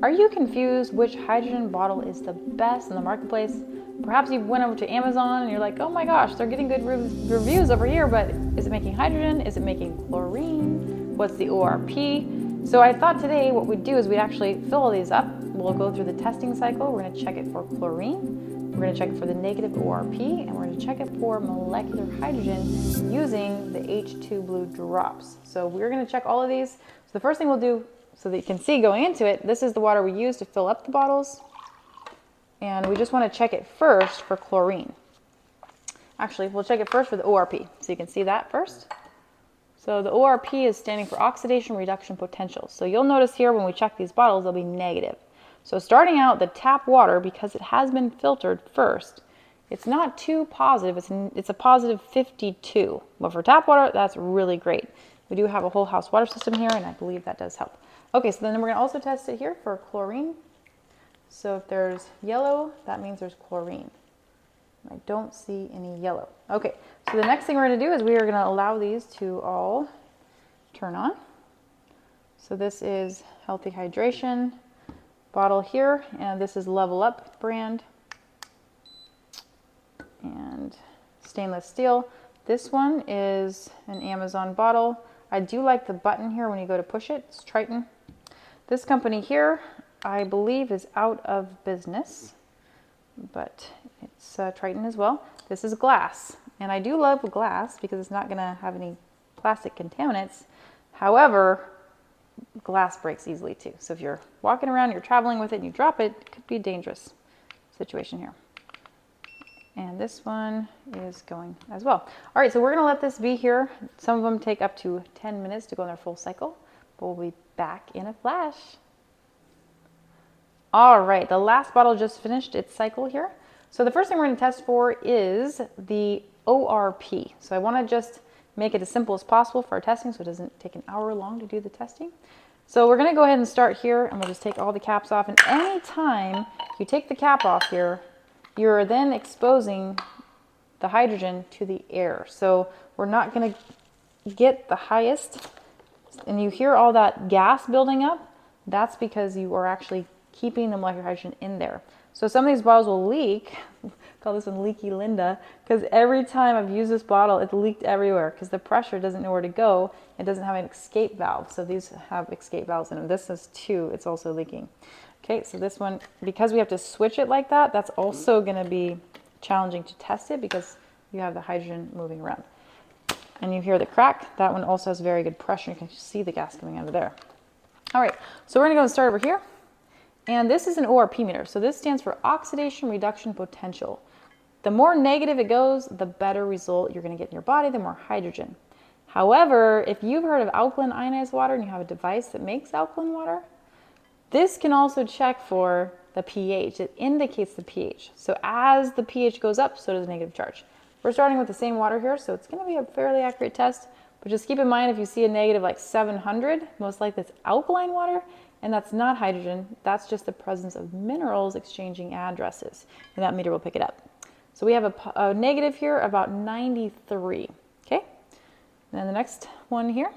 Are you confused which hydrogen bottle is the best in the marketplace? Perhaps you went over to Amazon and you're like, oh my gosh, they're getting good reviews over here, but is it making hydrogen? Is it making chlorine? What's the ORP? So I thought today what we'd do is we'd actually fill all these up. We'll go through the testing cycle. We're going to check it for chlorine. We're going to check it for the negative ORP, and we're going to check it for molecular hydrogen using the H2 blue drops. So we're going to check all of these. So the first thing we'll do, so that you can see going into it, this is the water we use to fill up the bottles. And we just want to check it first for chlorine. Actually, we'll check it first for the ORP. So you can see that first. So the ORP is standing for oxidation reduction potential. So you'll notice here when we check these bottles, they'll be negative. So starting out, the tap water, because it has been filtered first, it's not too positive. It's a positive 52. But for tap water, that's really great. We do have a whole house water system here, and I believe that does help. Okay, so then we're going to also test it here for chlorine. So if there's yellow, that means there's chlorine. I don't see any yellow. Okay, so the next thing we're going to do is we are going to allow these to all turn on. So this is Healthy Hydration bottle here, and this is Level Up brand and stainless steel. This one is an Amazon bottle. I do like the button here when you go to push it. It's Triton. This company here, I believe, is out of business, but it's Triton as well. This is glass, and I do love glass because it's not going to have any plastic contaminants. However, glass breaks easily too. So if you're walking around, you're traveling with it, and you drop it, it could be a dangerous situation here. And this one is going as well. All right, so we're going to let this be here. Some of them take up to 10 minutes to go in their full cycle, but we'll be back in a flash. All right, the last bottle just finished its cycle here. So the first thing we're going to test for is the ORP. So I want to just make it as simple as possible for our testing so it doesn't take an hour long to do the testing. So we're going to go ahead and start here, and we'll just take all the caps off. And anytime you take the cap off here, you're then exposing the hydrogen to the air. So we're not going to get the highest, and you hear all that gas building up. That's because you are actually keeping the molecular hydrogen in there. So some of these bottles will leak. Call this one Leaky Linda, because every time I've used this bottle, it's leaked everywhere because the pressure doesn't know where to go. It doesn't have an escape valve. So these have escape valves in them. This is two. It's also leaking. Okay, so this one, because we have to switch it like that, that's also going to be challenging to test it because you have the hydrogen moving around. And you hear the crack. That one also has very good pressure. You can see the gas coming out of there. All right, so we're going to go and start over here. And this is an ORP meter. So this stands for oxidation reduction potential. The more negative it goes, the better result you're going to get in your body, the more hydrogen. However, if you've heard of alkaline ionized water and you have a device that makes alkaline water, this can also check for the pH. It indicates the pH. So as the pH goes up, so does negative charge. We're starting with the same water here, so it's going to be a fairly accurate test. But just keep in mind, if you see a negative like 700, most likely it's alkaline water, and that's not hydrogen. That's just the presence of minerals exchanging addresses, and that meter will pick it up. So we have a negative here about 93. Okay, and then the next one here,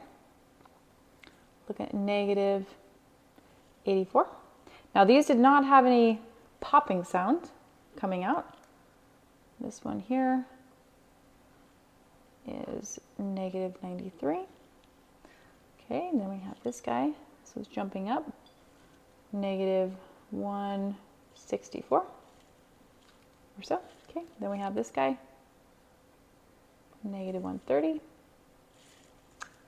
look at negative 84. Now these did not have any popping sound coming out. This one here is negative 93. Okay, and then we have this guy. So it's jumping up. Negative 164 or so. Okay, then we have this guy. Negative 130.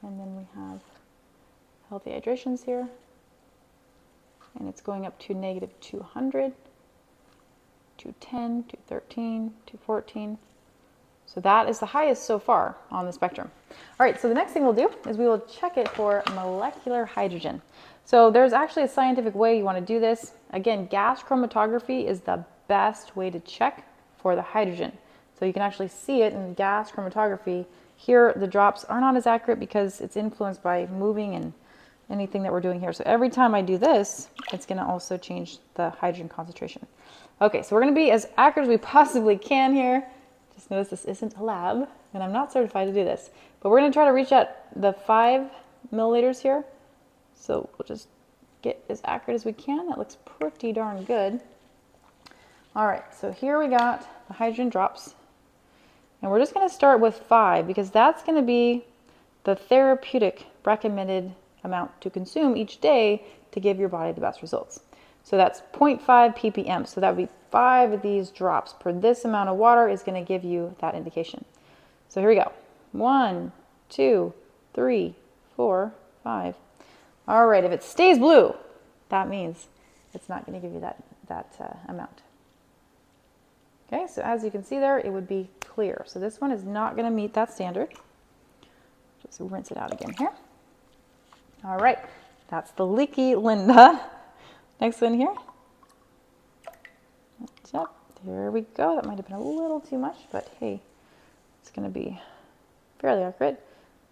And then we have Healthy Hydrations here. And it's going up to negative 200, 210, 213, 214. So that is the highest so far on the spectrum. All right, so the next thing we'll do is we will check it for molecular hydrogen. So there's actually a scientific way you want to do this. Again, gas chromatography is the best way to check for the hydrogen. So you can actually see it in gas chromatography. Here, the drops are not as accurate because it's influenced by moving and anything that we're doing here. So every time I do this, it's going to also change the hydrogen concentration. Okay, so we're going to be as accurate as we possibly can here. Just notice this isn't a lab, and I'm not certified to do this. But we're going to try to reach at the 5 milliliters here. So we'll just get as accurate as we can. That looks pretty darn good. All right, so here we got the hydrogen drops. And we're just going to start with 5 because that's going to be the therapeutic recommended amount to consume each day to give your body the best results. So that's 0.5 ppm. So that would be 5 of these drops per this amount of water is going to give you that indication. So here we go. 1, 2, 3, 4, 5. All right, if it stays blue, that means it's not going to give you that amount. Okay, so as you can see there, it would be clear. So this one is not going to meet that standard. Just rinse it out again here. All right, that's the leaky Linda. Next one here. Yep, there we go. That might have been a little too much, but hey, it's going to be fairly accurate.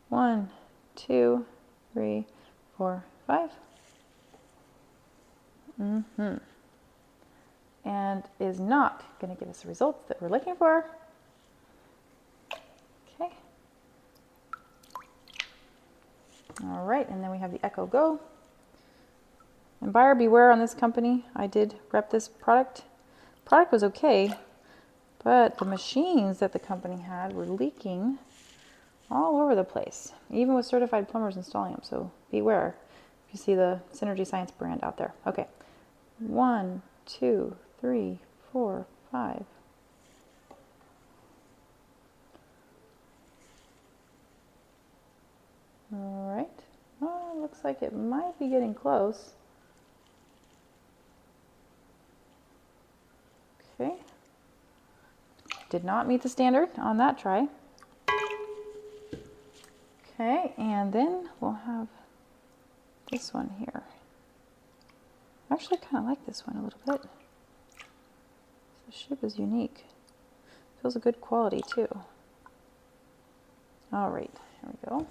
1, 2, 3, 4, 5. And is not going to give us the results that we're looking for. Okay. All right, and then we have the Echo Go. And buyer beware on this company. I did rep this product. Product was okay, but the machines that the company had were leaking all over the place, even with certified plumbers installing them. So beware if you see the Synergy Science brand out there. Okay, 1, 2, 3, 4, 5. All right. Oh, looks like it might be getting close. Okay. Did not meet the standard on that try. Okay, and then we'll have this one here. I actually kind of like this one a little bit. The shape is unique. Feels a good quality too. All right, here we go.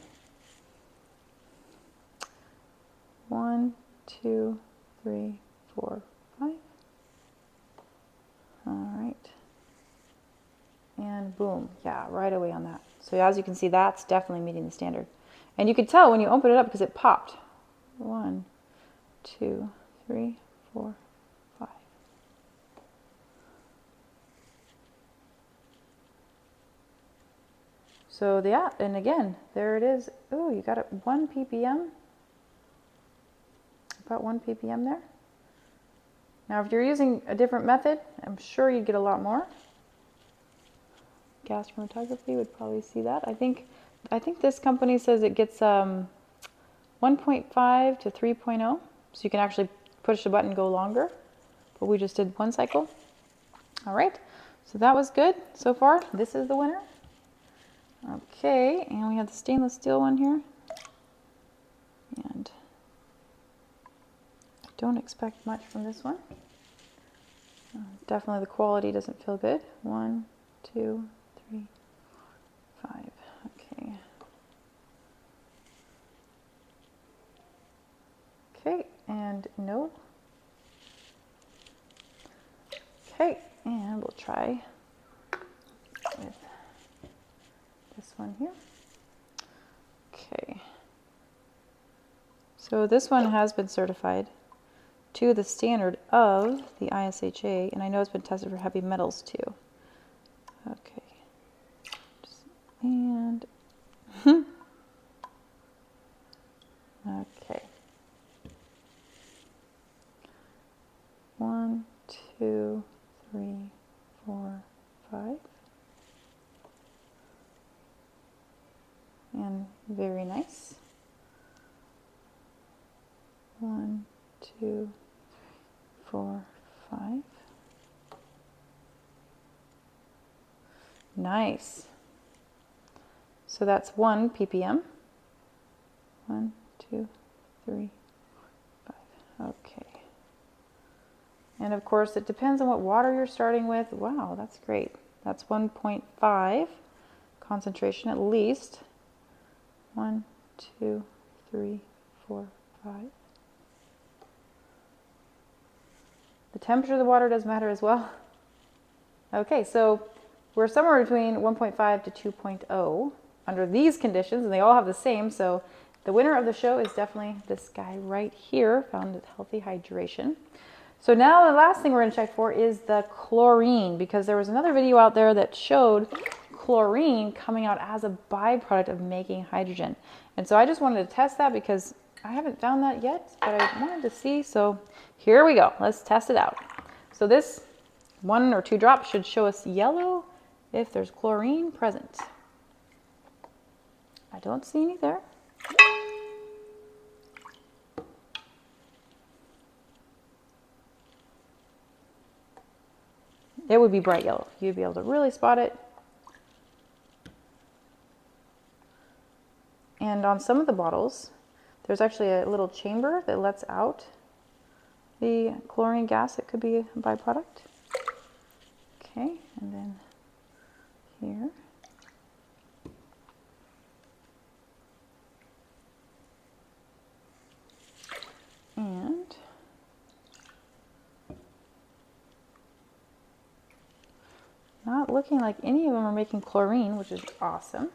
1, 2, 3, 4, 5. All right. And boom, yeah, right away on that. So as you can see, that's definitely meeting the standard. And you could tell when you open it up because it popped. 1, 2, 3, 4, 5. So yeah, and again, there it is. Ooh, you got it 1 ppm. About 1 ppm there. Now, if you're using a different method, I'm sure you'd get a lot more. Gas chromatography would probably see that. I think this company says it gets 1.5 to 3.0, so you can actually push the button and go longer. But we just did 1 cycle. All right, so that was good so far. This is the winner. Okay, and we have the stainless steel one here. And don't expect much from this one. Definitely the quality doesn't feel good. 1, 2, 3, 5. Okay. Okay, and no. Okay, and we'll try with this one here. Okay. So this one has been certified to the standard of the ISHA, and I know it's been tested for heavy metals too. Okay. And okay. 1, 2, 3, 4, 5. And very nice. 1, 2, 4, 5. Nice. So that's 1 ppm. 1, 2, 3, 5. Okay. And of course, it depends on what water you're starting with. Wow, that's great. That's 1.5 concentration at least. 1, 2, 3, 4, 5. The temperature of the water does matter as well. Okay, so we're somewhere between 1.5 to 2.0 under these conditions, and they all have the same, so the winner of the show is definitely this guy right here, found at Healthy Hydration. So now the last thing we're going to check for is the chlorine, because there was another video out there that showed chlorine coming out as a byproduct of making hydrogen. And so I just wanted to test that because I haven't found that yet, but I wanted to see. So here we go. Let's test it out. So this 1 or 2 drops should show us yellow if there's chlorine present. I don't see any there. It would be bright yellow. You'd be able to really spot it. And on some of the bottles, there's actually a little chamber that lets out the chlorine gas. It could be a byproduct. Okay, and then here. And not looking like any of them are making chlorine, which is awesome.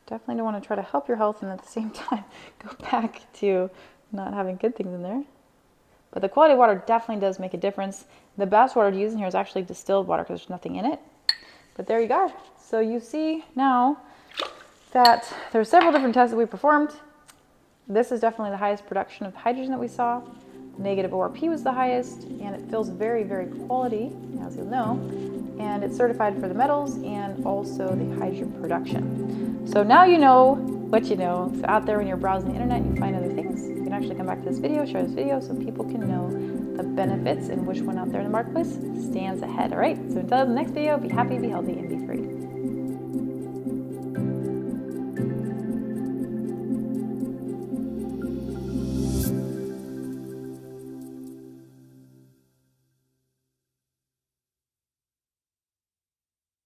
Definitely don't want to try to help your health and at the same time go back to not having good things in there. But the quality of water definitely does make a difference. The best water to use in here is actually distilled water because there's nothing in it. But there you go. So you see now that there's several different tests that we performed. This is definitely the highest production of hydrogen that we saw. Negative ORP was the highest, and it feels very, very quality, as you'll know. And it's certified for the metals and also the hydrogen production. So now you know what you know. So out there when you're browsing the internet and you find other things, you can actually come back to this video, share this video so people can know the benefits and which one out there in the marketplace stands ahead. All right, so until the next video, be happy, be healthy, and be free.